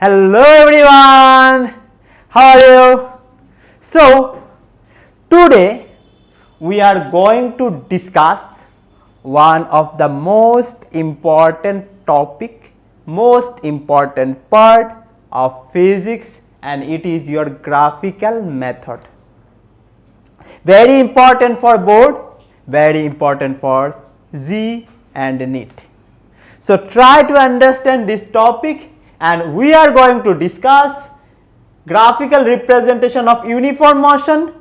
Hello everyone, how are you? So today we are going to discuss one of the most important topic, most important part of physics, and it is your graphical method. Very important for board, very important for Z and NEET. So try to understand this topic, and we are going to discuss graphical representation of uniform motion,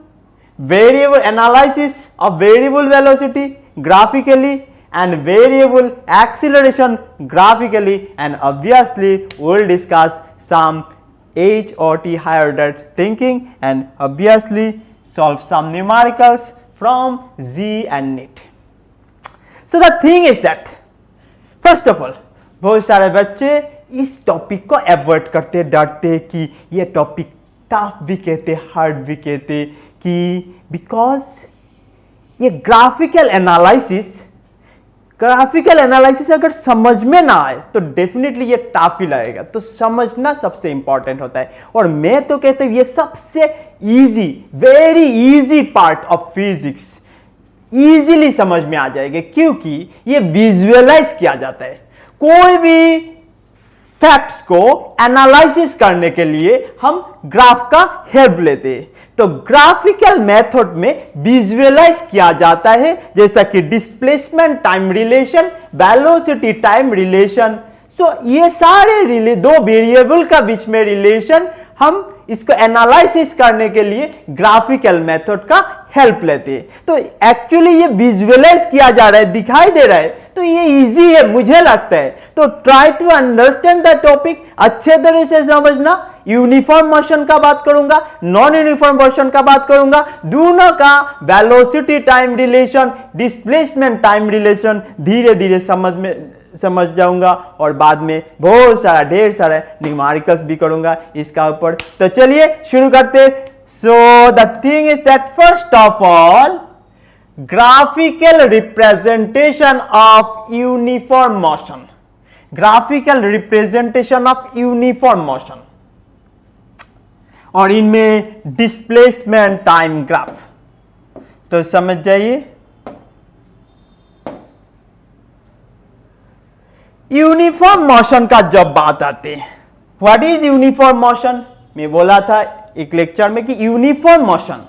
variable analysis of variable velocity graphically, and variable acceleration graphically, and obviously we will discuss some H or T higher order thinking, and obviously solve some numericals from Z and NEET. So the thing is that first of all बहुत सारे बच्चे इस topic को avoid करते, डरते कि ये topic tough भी कहते, हार्ड भी कहते, कि बिकॉज ये ग्राफिकल एनालिसिस अगर समझ में ना आए तो डेफिनेटली ये टफ ही लगेगा. तो समझना सबसे इंपॉर्टेंट होता है, और मैं तो कहता हूँ ये सबसे easy, very easy part of physics easily समझ में आ जाएगा, क्योंकि ये विजुअलाइज किया जाता है. कोई भी फैक्ट्स को एनालिसिस करने के लिए हम ग्राफ का हेल्प लेते हैं. तो ग्राफिकल मेथड में विजुअलाइज किया जाता है, जैसा कि displacement time relation, velocity time relation. So ये सारे दो वेरिएबल का बीच में रिलेशन, हम इसको एनालिसिस करने के लिए ग्राफिकल मेथड का हेल्प लेते हैं. तो एक्चुअली ये विजुअलाइज किया जा रहा है, दिखाई दे रहा है, तो ये इजी है मुझे लगता है. तो try to understand the topic, अच्छे तरह से समझना. यूनिफॉर्म मोशन का बात करूंगा, नॉन यूनिफॉर्म मोशन का बात करूंगा, दोनों का velocity time relation, displacement time relation धीरे धीरे समझ जाऊंगा, और बाद में बहुत सारा ढेर सारा न्यूमेरिकल्स भी करूंगा इसका ऊपर. तो चलिए शुरू करते. So the thing is that first of all, graphical representation of uniform motion, graphical representation of uniform motion, और इनमें डिस्प्लेसमेंट टाइम ग्राफ. तो समझ जाइए, यूनिफॉर्म मोशन का जब बात आती है, व्हाट इज यूनिफॉर्म मोशन, मैं बोला था एक लेक्चर में कि uniform motion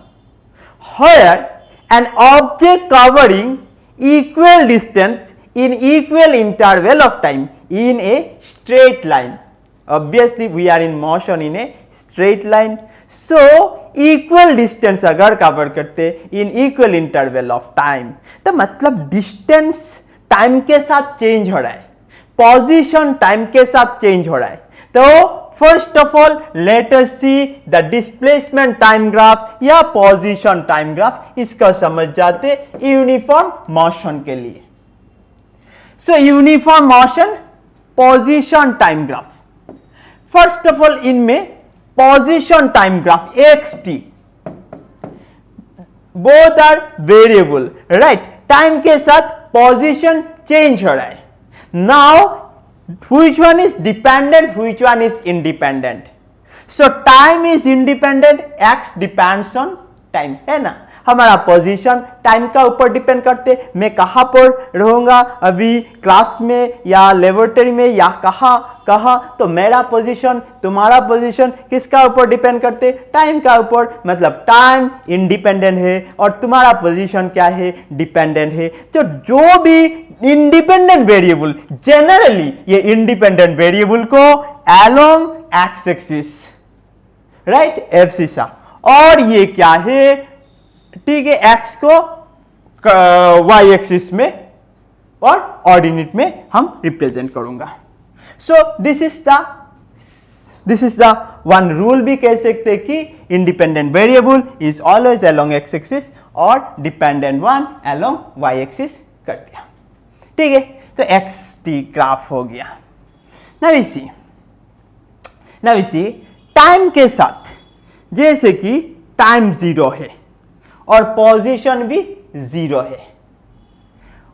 here an object covering equal distance in equal interval of time in a straight line. Obviously we are in motion in a straight line, so equal distance अगर cover करते in equal interval of time, तो मतलब distance time के साथ change हो रहा है, position time के साथ चेंज हो रहा है. तो first of all let us see the displacement time graph या पोजीशन टाइम ग्राफ. इसको समझ जाते यूनिफॉर्म मोशन के लिए. So uniform motion, position time graph. First of all इनमें position time graph xt, both are variable, right. Time के साथ position change हो रहा है. Now which one is dependent, which one is independent? So time is independent, x depends on time, है ना. हमारा position time का ऊपर डिपेंड करते, मैं कहाँ पर रहूंगा अभी, क्लास में या लेबोरेटरी में या कहाँ, तो मेरा पोजीशन, तुम्हारा पोजीशन किसका ऊपर डिपेंड करते, टाइम का ऊपर. मतलब टाइम इंडिपेंडेंट है और तुम्हारा पोजीशन क्या है, डिपेंडेंट है. तो जो भी इंडिपेंडेंट वेरिएबल, जनरली ये इंडिपेंडेंट वेरिएबल को along X axis, right, abscissa, और ये क्या है, ठीक है, एक्स को वाई एक्सिस में और ऑर्डिनेट में हम रिप्रेजेंट करूंगा. So this is the one rule भी कह सकते कि independent variable is always along X axis और dependent one along Y axis कर दिया. ठीक है, तो एक्स टी ग्राफ हो गया. नाउ सी टाइम के साथ, जैसे कि टाइम 0 है और पोजीशन भी 0 है,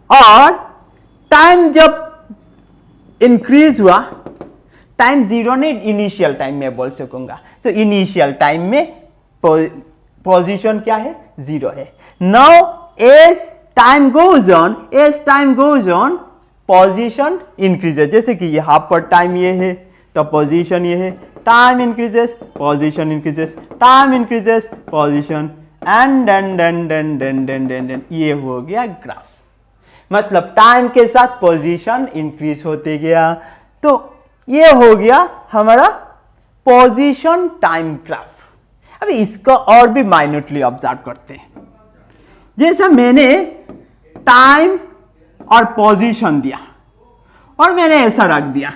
और टाइम जब इंक्रीज हुआ टाइम जीरो नहीं, इनिशियल टाइम में बोल सकूंगा। तो इनिशियल टाइम में पोजीशन क्या है, जीरो है। Now as time goes on position increases. जैसे कि यहां पर टाइम ये है तो पोजीशन ये है, time increases position increases, time increases position, and then ये हो गया ग्राफ। मतलब टाइम के साथ पोजीशन इंक्रीज होते गया। तो ये हो गया हमारा पोजीशन टाइम ग्राफ। अभी इसको और भी माइन्यूटली ऑब्जर्व करते हैं। जैसा मैंने टाइम और पोजीशन दिया और मैंने ऐसा रख दिया,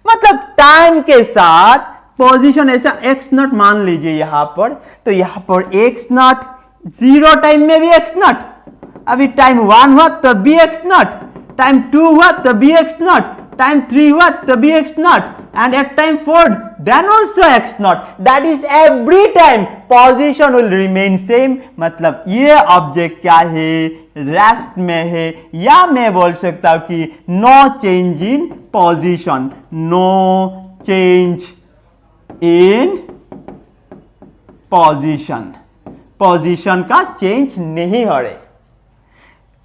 मतलब टाइम के साथ पोजीशन ऐसा एक्स नॉट मान लीजिए यहां पर, तो यहां पर एक्स नॉट, जीरो टाइम में भी एक्स नॉट, अभी टाइम 1 हुआ तब भी एक्स नॉट, टाइम 2 हुआ तब भी एक्स नॉट, टाइम 3 हुआ तब भी x naught, and at time 4 then also x naught, that is every time position will remain same। मतलब ये ऑब्जेक्ट क्या है, रेस्ट में है, या मैं बोल सकता हूं कि no change in position, no change in position, position का चेंज नहीं हो रहे।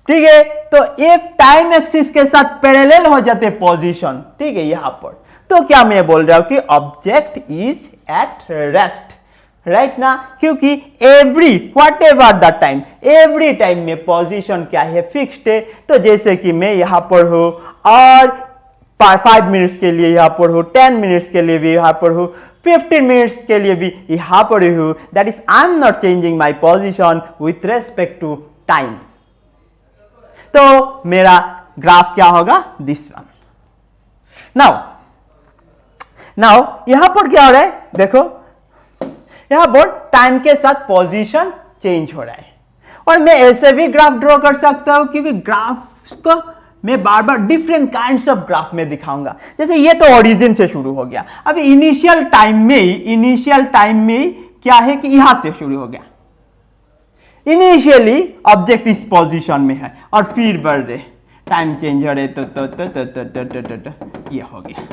ठीक है, तो इफ टाइम एक्सिस के साथ पैरेलल हो जाते पोजीशन, ठीक है, यहां पर, तो क्या मैं बोल रहा हूं कि object is at rest, right ना, क्योंकि every what ever the time, every time में पोजीशन क्या है, फिक्स्ड है। तो जैसे कि मैं यहां पर हूं और 5 मिनट्स के लिए यहां पर हूं, 10 मिनट्स के लिए भी यहां पर हूं, 15 मिनट्स के लिए भी यहां पर हूं, that is I am not changing my position with respect to time. तो मेरा ग्राफ क्या होगा, दिस वन। नाउ यहां पर क्या हो रहा है, देखो यहां पर टाइम के साथ पोजीशन चेंज हो रहा है, और मैं ऐसे भी ग्राफ ड्रॉ कर सकता हूं, क्योंकि ग्राफ को मैं बार बार डिफरेंट काइंड्स ऑफ ग्राफ में दिखाऊंगा। जैसे ये तो ओरिजिन से शुरू हो गया, अभी इनिशियल टाइम में क्या है कि यहां से शुरू हो गया, इनिशियली ऑब्जेक्ट इस पोजीशन में है और फिर बढ़ रहे, टाइम चेंज हो रहे, तो ये हो गया।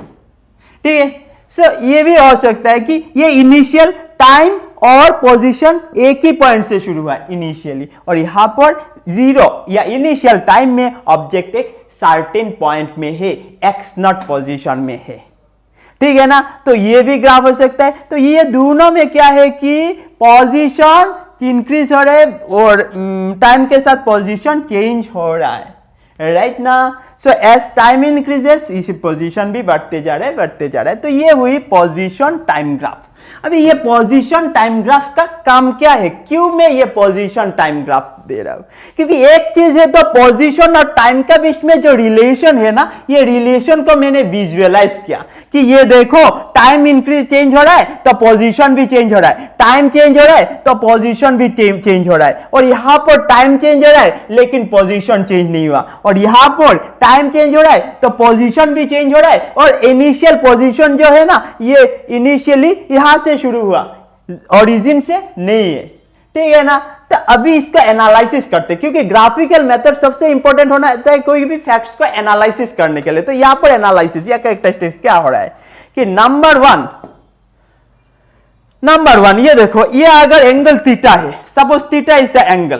ठीक है, सो ये भी हो सकता है कि ये इनिशियल टाइम और पोजीशन एक ही पॉइंट से शुरू हुआ इनिशियली, और यहां पर जीरो या इनिशियल टाइम में ऑब्जेक्ट एक सर्टेन पॉइंट में है, एक्स नॉट पोजीशन में है। ठीक है ना, तो ये भी ग्राफ हो सकता है। तो ये दोनों में क्या है कि पोजीशन इंक्रीज हो रहा है और टाइम के साथ पोजीशन चेंज हो रहा है, राइट ना। सो एज टाइम इंक्रीजेस, इसी पोजीशन भी बढ़ते जा रहा है। तो ये हुई पोजीशन टाइम ग्राफ। अभी ये पोजीशन टाइम ग्राफ का काम क्या है, क्यों मैं ये पोजीशन टाइम ग्राफ दे रहा हूं, क्योंकि एक चीज है तो पोजीशन और टाइम का बीच में जो रिलेशन है ना, ये रिलेशन को मैंने विजुअलाइज किया कि ये देखो टाइम इंक्रीज चेंज हो रहा है तो पोजीशन भी चेंज हो रहा है, टाइम चेंज हो रहा है तो पोजीशन भी चेंज हो रहा है, और यहां पर टाइम चेंज हो रहा है लेकिन पोजीशन चेंज नहीं हुआ, और यहां पर टाइम चेंज हो रहा है तो पोजीशन भी चेंज हो रहा है, और इनिशियल पोजीशन जो है ना, ये इनिशियली यहां से शुरू हुआ, ओरिजिन से नहीं है। ठीक है ना, तो अभी इसका एनालिसिस करते हैं, क्योंकि ग्राफिकल मेथड सबसे इंपॉर्टेंट होना है कोई भी फैक्ट्स को एनालिसिस करने के लिए। तो यहां पर एनालिसिस या कैरेक्टरिस्टिक्स क्या हो रहा है कि नंबर वन ये देखो, ये अगर एंगल थीटा है, suppose theta is the angle,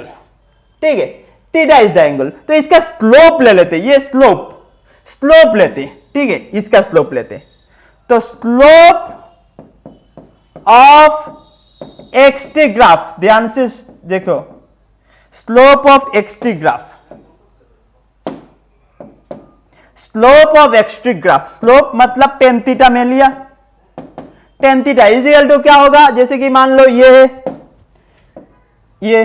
ठीक है, थीटा इज द एंगल, तो इसका स्लोप ले लेते, ये स्लोप लेते, ठीक है, इसका स्लोप लेते, तो स्लोप ऑफ एक्सटी ग्राफ, ध्यान से देखो, slope of x t graph, slope of x t graph, slope मतलब टेन थीटा में लिया, tan theta is equal to क्या होगा, जैसे कि मान लो ये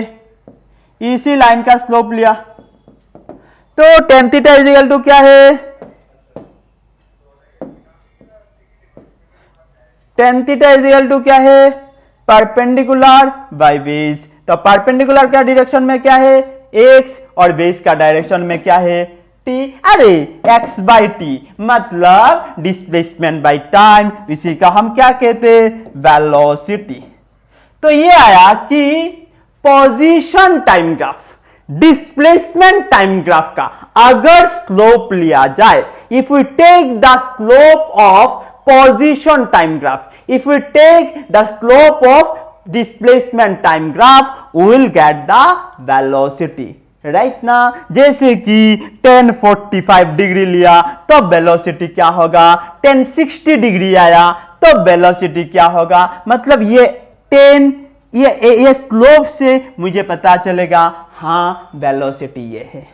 इसी लाइन का स्लोप लिया, तो tan theta is equal to क्या है, tan theta is equal to क्या है, परपेंडिकुलर बाय बेस। तो परपेंडिकुलर का डायरेक्शन में क्या है, एक्स, और बेस का डायरेक्शन में क्या है, टी। अरे एक्स बाई टी मतलब डिस्प्लेसमेंट बाय टाइम, इसी का हम क्या कहते हैं, वेलोसिटी। तो ये आया कि position time graph, displacement time graph का अगर स्लोप लिया जाए, if we take the slope of position time graph. If we take the slope of displacement time graph, we will get the velocity, right ना। जैसे कि 1045 degree लिया तो velocity क्या होगा, 1060 डिग्री आया तो वेलोसिटी क्या होगा, मतलब ये 10 ये स्लोप से मुझे पता चलेगा हाँ वेलोसिटी ये है।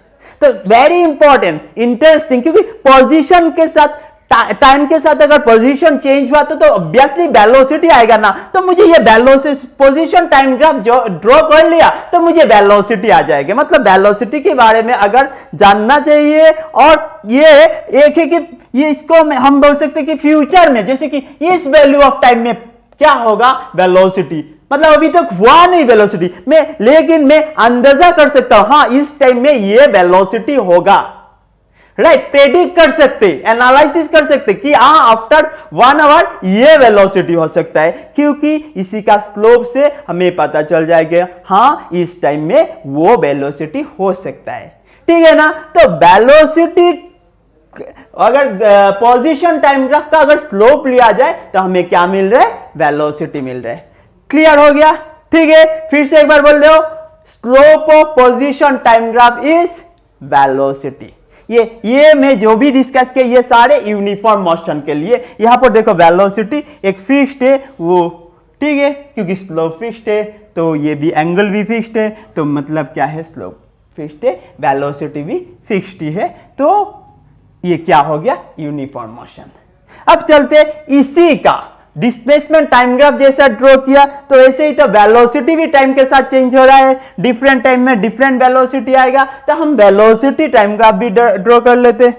तो वेरी इंपॉर्टेंट, इंटरेस्टिंग, क्योंकि पोजीशन के साथ टाइम के साथ अगर पोजीशन चेंज हुआ तो ऑब्वियसली वेलोसिटी आएगा ना। तो मुझे ये वेलोसिटी पोजीशन टाइम ग्राफ जो ड्रॉ कर लिया तो मुझे वेलोसिटी आ जाएगी। मतलब वेलोसिटी के बारे में अगर जानना चाहिए, और ये एक है कि ये इसको हम बोल सकते हैं कि फ्यूचर में जैसे कि इस वैल्यू ऑफ टाइम में क्या होगा वेलोसिटी, मतलब अभी तक हुआ नहीं वेलोसिटी में, लेकिन मैं अंदाजा कर सकता हूं हाँ इस टाइम में ये वेलोसिटी होगा, राइट। प्रेडिक्ट कर सकते, एनालिसिस कर सकते कि हाँ आफ्टर 1 आवर ये वेलोसिटी हो सकता है, क्योंकि इसी का स्लोप से हमें पता चल जाएगा हाँ इस टाइम में वो वेलोसिटी हो सकता है, ठीक है ना। तो वेलोसिटी अगर पोजीशन टाइम ग्राफ का अगर स्लोप लिया जाए तो हमें क्या मिल रहा है, वेलोसिटी मिल रहा है। क्लियर हो गया, ठीक है। फिर से एक बार बोल दो, slope of position time graph is velocity. ये मैं जो भी डिस्कस किया ये सारे यूनिफॉर्म मोशन के लिए। यहां पर देखो वेलोसिटी एक फिक्स्ड है वो, ठीक है, क्योंकि स्लोप फिक्स्ड है तो ये भी एंगल भी फिक्स्ड है, तो मतलब क्या है स्लोप फिक्स्ड है, वेलोसिटी भी फिक्स्ड है, तो ये क्या हो गया यूनिफॉर्म मोशन। अब चलते इसी का डिस्प्लेसमेंट टाइम ग्राफ जैसा ड्रॉ किया तो ऐसे ही तो वेलोसिटी भी टाइम के साथ चेंज हो रहा है, डिफरेंट टाइम में डिफरेंट वेलोसिटी आएगा, तो हम वेलोसिटी टाइम ग्राफ भी ड्रॉ कर लेते।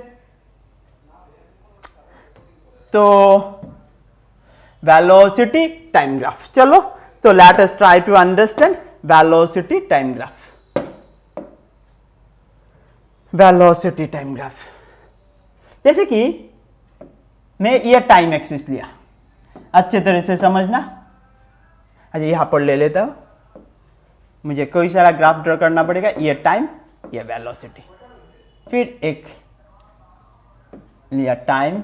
तो वेलोसिटी टाइम ग्राफ, चलो तो let us try to understand velocity time graph. Velocity time graph जैसे कि मैं ये टाइम एक्सिस लिया, अच्छे तरह से समझना। अच्छा यहां पर ले लेता हूं, मुझे कोई सारा ग्राफ ड्रॉ करना पड़ेगा, ये टाइम ये वेलोसिटी, फिर एक लिया टाइम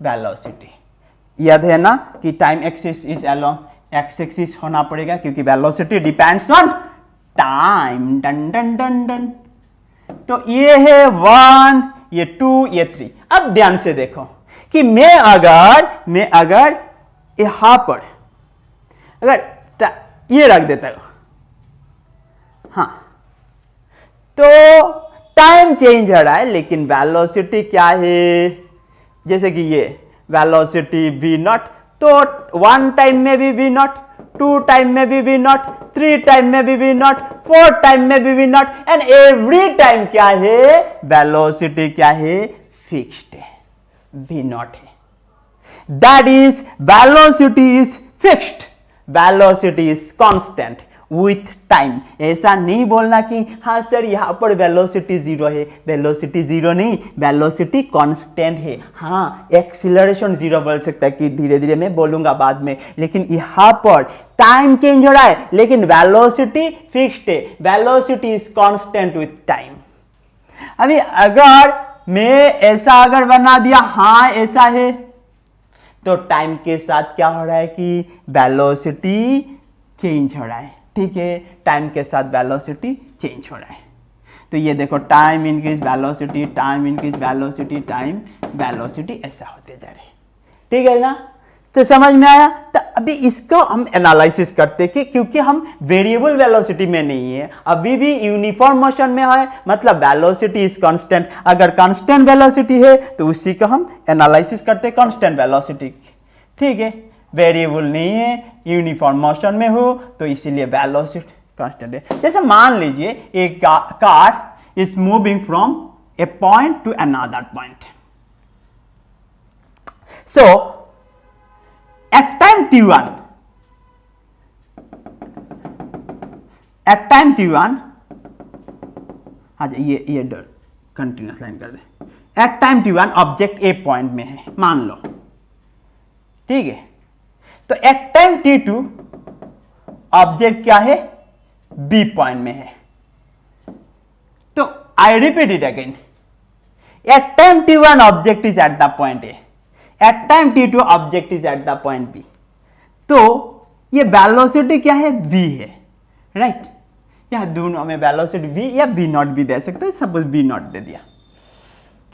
वेलोसिटी। याद है ना कि time axis is along X axis होना पड़ेगा क्योंकि velocity depends on time. Done done done done. तो ये है 1, ये 2, ये 3। अब ध्यान से देखो कि मैं अगर यहां पर अगर ये रख देता हूं, हाँ, तो टाइम चेंज हो रहा है लेकिन वेलोसिटी क्या है, जैसे कि ये वेलोसिटी v0, तो 1 टाइम में भी v0, 2 टाइम में भी v0, 3 टाइम में भी v0, 4 टाइम में भी v0, एंड एवरी टाइम क्या है वेलोसिटी क्या है फिक्स्ड है, v0 है। That is velocity is fixed, velocity is constant with time. ऐसा नहीं बोलना कि हाँ सर यहां पर वेलोसिटी 0 है, वेलोसिटी 0 नहीं, वेलोसिटी कांस्टेंट है। हाँ एक्सीलरेशन 0 बोल सकता है कि धीरे धीरे मैं बोलूंगा बाद में, लेकिन यहां पर टाइम चेंज हो रहा है लेकिन वेलोसिटी फिक्स्ड है, velocity is constant with time. अभी अगर मैं ऐसा अगर बना दिया, हाँ ऐसा है, तो टाइम के साथ क्या हो रहा है कि वेलोसिटी चेंज हो रहा है, ठीक है, टाइम के साथ वेलोसिटी चेंज हो रहा है। तो ये देखो time increase velocity, time increase velocity, time velocity, ऐसा होते जा रहे, ठीक है ना। तो समझ में आया। तो अभी इसको हम एनालिसिस करते कि क्योंकि हम वेरिएबल वेलोसिटी में नहीं है, अभी भी यूनिफॉर्म मोशन में है, मतलब वेलोसिटी इज कांस्टेंट। अगर कांस्टेंट वेलोसिटी है तो उसी को हम एनालिसिस करते कांस्टेंट वेलोसिटी, ठीक है। वेरिएबल नहीं है, यूनिफॉर्म मोशन में हो, तो इसीलिए वेलोसिटी कांस्टेंट है। जैसे मान लीजिए एक car is moving from A point two another point. So at time t1, हाँ ये कंटिन्यूस लाइन कर दे। Eight time t1 object A point में है मान लो, ठीक है। तो एट टाइम t2 ऑब्जेक्ट क्या है बी पॉइंट में है। तो I repeat it again, at time t1 object is at the point a, at time t2 object is at the point b। तो ये वेलोसिटी क्या है, v है, राइट। या दोनों में वेलोसिटी v या v नॉट भी दे सकते हो, सपोज v नॉट दे दिया,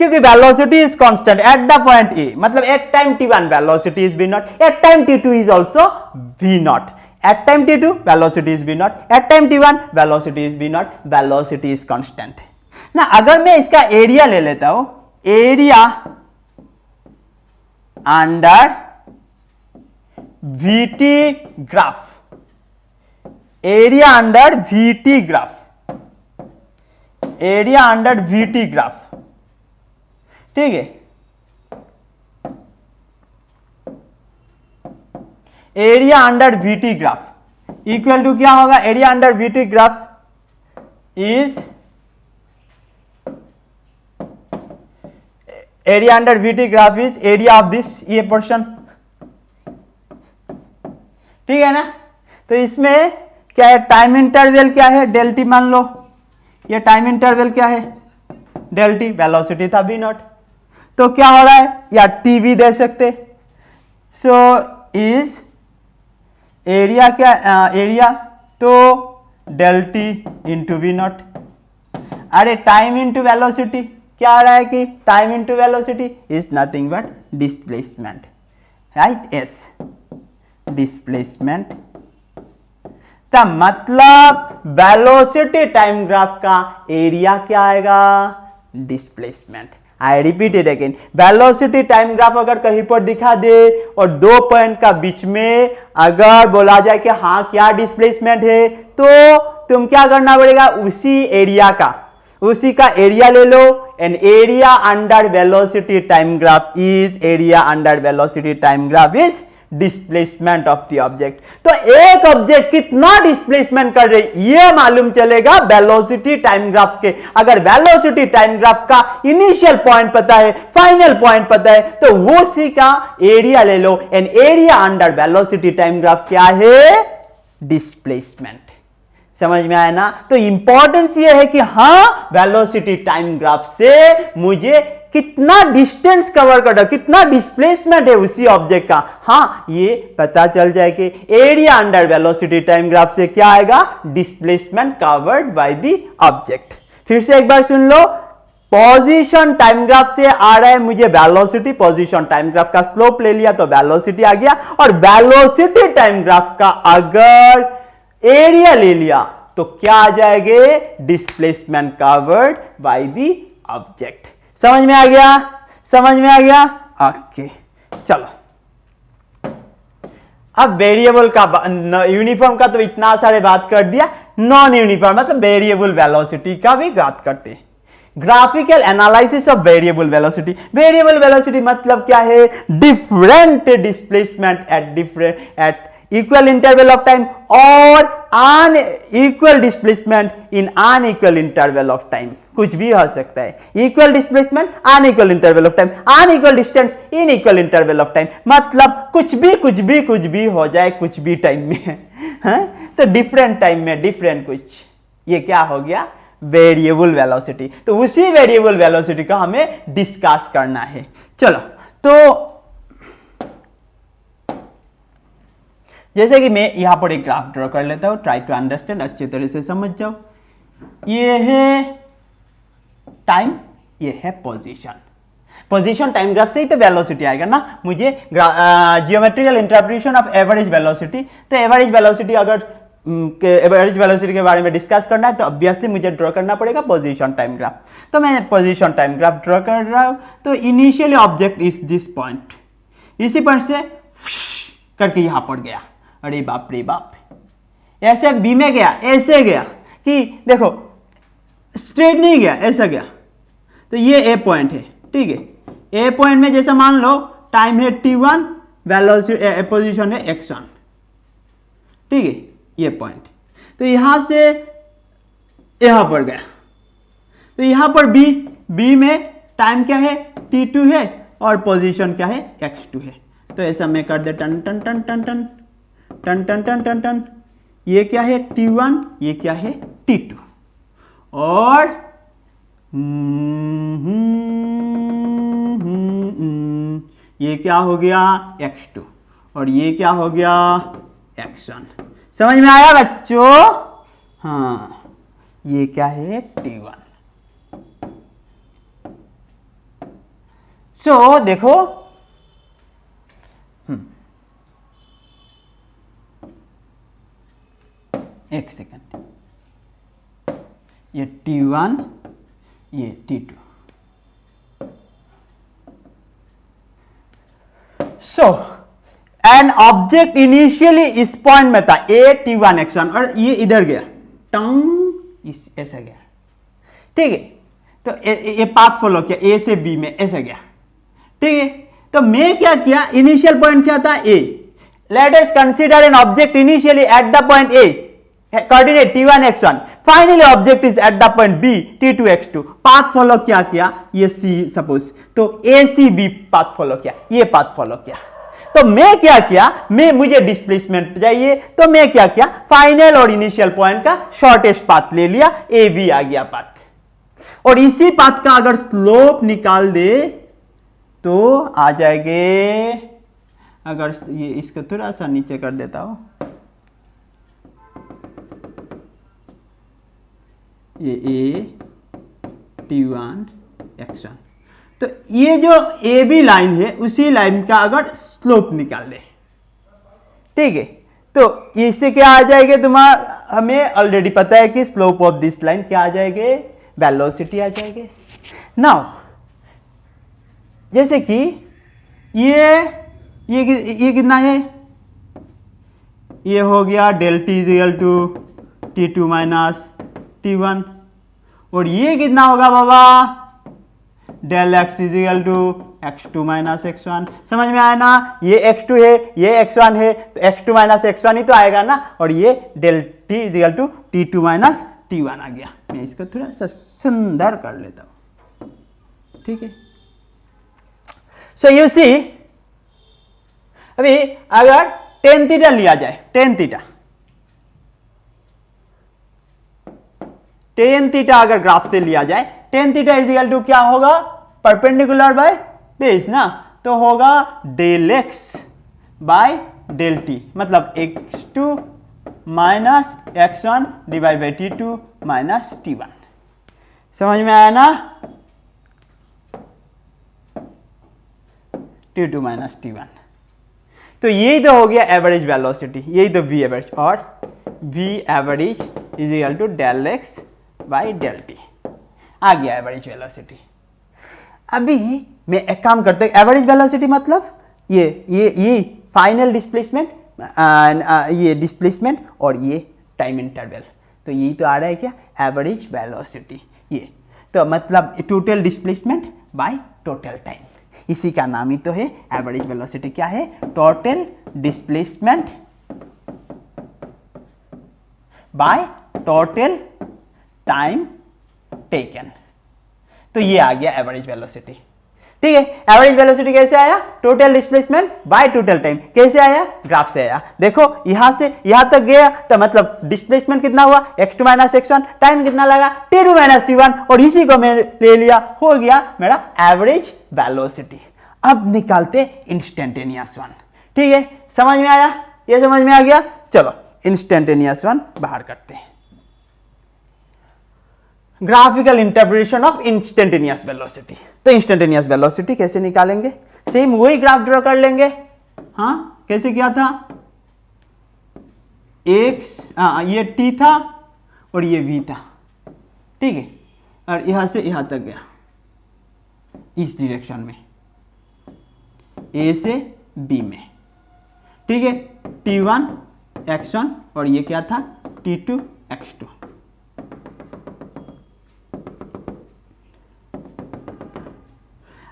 क्योंकि velocity is constant at the point a, मतलब at time t1 velocity is v naught, at time t2 is also v naught, at time t2 velocity is v naught, at time t1 velocity is v naught, velocity is constant ना। अगर मैं इसका area ले लेता हूं, area under vt graph, area under vt graph, area under vt graph, ठीक है। Area under vt graph equal to क्या होगा, area under vt graph is, area under vt graph is area of this, ये portion, ठीक है ना। तो इसमें क्या है, टाइम इंटरवल क्या है, डेल टी मान लो, ये टाइम इंटरवल क्या है, डेल टी, वेलोसिटी था v नॉट, तो क्या हो रहा है, या टी भी दे सकते। सो इज एरिया क्या, एरिया तो del t into v naught, अरे टाइम इंटू वेलोसिटी क्या आ रहा है कि time into velocity is nothing but displacement, right, s displacement. तो मतलब वेलोसिटी टाइम ग्राफ का एरिया क्या आएगा, displacement. I repeat it again, velocity time graph अगर कहीं पर दिखा दे और दो पॉइंट का बीच में अगर बोला जाए कि हाँ क्या डिस्प्लेसमेंट है, तो तुम क्या करना पड़ेगा, उसी एरिया का, उसी का एरिया ले लो, and area under velocity time graph is, area under velocity time graph is displacement of the object. तो एक ऑब्जेक्ट कितना डिस्प्लेसमेंट कर रही ये मालूम चलेगा वेलोसिटी टाइम ग्राफ के। अगर वेलोसिटी टाइम ग्राफ का इनिशियल पॉइंट पता है, फाइनल पॉइंट पता है, तो वो उसी का एरिया ले लो, and area under velocity time graph क्या है, डिस्प्लेसमेंट। समझ में आया ना। तो इंपॉर्टेंस ये है कि हाँ वेलोसिटी टाइम ग्राफ से मुझे कितना डिस्टेंस कवर कर रहा, कितना डिस्प्लेसमेंट है उसी ऑब्जेक्ट का, हाँ ये पता चल जाए कि area under velocity time graph से क्या आएगा, displacement covered by the object. फिर से एक बार सुन लो, पोजीशन टाइम ग्राफ से आ रहा है मुझे वेलोसिटी, पोजीशन टाइम ग्राफ का स्लोप ले लिया तो वेलोसिटी आ गया, और वेलोसिटी टाइम ग्राफ का अगर एरिया ले लिया तो क्या आ जाएंगे, displacement covered by the object. समझ में आ गया, समझ में आ गया, ओके। चलो अब वेरिएबल का, यूनिफॉर्म का तो इतना सारे बात कर दिया, नॉन यूनिफॉर्म मतलब वेरिएबल वेलोसिटी का भी बात करते हैं। Graphical analysis of variable velocity. Variable velocity मतलब क्या है, different displacement eight equal interval of time or unequal displacement in unequal interval of time, कुछ भी हो सकता है। equal displacement unequal interval of time, unequal distance in equal interval of time, मतलब कुछ भी हो जाए कुछ भी टाइम में है? तो डिफरेंट टाइम में डिफरेंट कुछ, ये क्या हो गया, वेरिएबल वेलोसिटी। तो उसी वेरिएबल वेलोसिटी का हमें डिस्कस करना है। चलो तो जैसे कि मैं यहां पर एक ग्राफ ड्रॉ कर लेता हूं, ट्राई टू अंडरस्टैंड, अच्छे तरह से समझ जाओ। ये है टाइम, ये है पोजीशन। पोजीशन टाइम ग्राफ से ही तो वेलोसिटी आएगा ना। मुझे geometrical interpretation of average velocity, तो एवरेज वेलोसिटी अगर एवरेज वेलोसिटी के बारे में डिस्कस करना है तो ऑब्वियसली मुझे ड्रॉ करना पड़ेगा पोजीशन टाइम ग्राफ। तो मैं पोजीशन टाइम ग्राफ ड्रॉ कर रहा हूं। तो initially object is this point, इसी पॉइंट से करके यहां पर गया, अरे बाप रे बाप, ऐसे बी में गया, ऐसे गया कि देखो स्ट्रेट नहीं गया, ऐसा गया। तो ये ए पॉइंट है, ठीक है। ए पॉइंट में जैसे मान लो टाइम है t1, वेलोसिटी पोजीशन है x1, ठीक है, ये पॉइंट। तो यहां से यहां पर गया, तो यहां पर बी में टाइम क्या है, t2 है, और पोजीशन क्या है, x2 है। तो ऐसा मैं कर दे टन टन टन टन टन टन टन टन टन टन, ये क्या है t1, ये क्या है t2, और ये क्या हो गया x2 और ये क्या हो गया x1। समझ में आया बच्चों? हाँ, ये क्या है t1। सो देखो, एक सेकंड, ये t1 ये t2। So an object initially इस पॉइंट में था a t1 x1 और ये इधर गया टंग ऐसा गया, ठीक है। तो ये पाथ फॉलो किया a से b में ऐसा गया, ठीक है। तो मैं क्या किया, इनिशियल पॉइंट क्या था a। Let us consider an object initially at the point a, coordinate t1 x1, finally object is at the point b t2 x2। Path follow क्या किया, ये c सपोज, तो a c b path follow किया, ये path follow किया। तो मैं क्या किया, मुझे डिस्प्लेसमेंट चाहिए, तो मैं क्या किया, फाइनल और इनिशियल पॉइंट का शॉर्टेस्ट पाथ ले लिया, ए बी आ गया पाथ। और इसी पाथ का अगर स्लोप निकाल दे तो आ जाएंगे, अगर ये इसको थोड़ा सा नीचे कर देता हूं, ये a t1 x1, तो ये जो ए बी लाइन है उसी लाइन का अगर स्लोप निकाल दे, ठीक है, तो इससे क्या आ जाएगा तुम्हारा, हमें ऑलरेडी पता है कि स्लोप ऑफ दिस लाइन क्या आ जाएंगे, वेलोसिटी आ जाएंगे। नाउ जैसे कि ये कितना है, ये हो गया del T is equal to t2 minus t1, और ये कितना होगा बाबा, del x is equal to x2 minus x1। समझ में आया ना, ये x2 है ये x1 है, तो x2 माइनस x1 ही तो आएगा ना, और ये del t is equal to t2 minus t1 आ गया। मैं इसको थोड़ा सा सुंदर कर लेता हूं, ठीक है। सो यू सी, अभी अगर टेन थीटा लिया जाए, टेन थीटा अगर ग्राफ से लिया जाए, tan theta is equal to क्या होगा, परपेंडिकुलर बाय बेस ना, तो होगा del x by del t, मतलब x2 minus x1 divide by t2 minus t1। समझ में आया ना, t2 माइनस t1। तो यही तो हो गया एवरेज वेलोसिटी, यही तो v एवरेज, और v average is equal to del x by del T आ गया एवरेज वेलोसिटी। अभी मैं एक काम करता हूं, एवरेज वेलोसिटी मतलब ये फाइनल डिस्प्लेसमेंट, ये डिस्प्लेसमेंट और ये टाइम इंटरवल, तो यही तो आ रहा है क्या, एवरेज वेलोसिटी। ये तो मतलब total displacement by total time, इसी का नाम ही तो है एवरेज वेलोसिटी। क्या है, total displacement by total time taken, तो ये आ गया एवरेज वेलोसिटी, ठीक है। एवरेज वेलोसिटी कैसे आया, total displacement by total time, कैसे आया, ग्राफ से आया। देखो यहां से यहां तक गया, तो मतलब डिस्प्लेसमेंट कितना हुआ, x2 माइनस x1, टाइम कितना लगा, t2 माइनस t1, और इसी को मैं ले लिया, हो गया मेरा एवरेज वेलोसिटी। अब निकालते इंस्टेंटेनियस वन, ठीक है। समझ में आया, ये समझ में आ गया, चलो इंस्टेंटेनियस वन बाहर करते हैं। Graphical interpretation of instantaneous velocity, तो इंस्टेंटेनियस वेलोसिटी कैसे निकालेंगे, सेम वही ग्राफ ड्रॉ कर लेंगे। हाँ, कैसे किया था, एक्स, ये t था और ये v था, ठीक है, और यहां से यहां तक गया इस डायरेक्शन में, a से b में, ठीक है। t1 x1 और ये क्या था, t2 x2।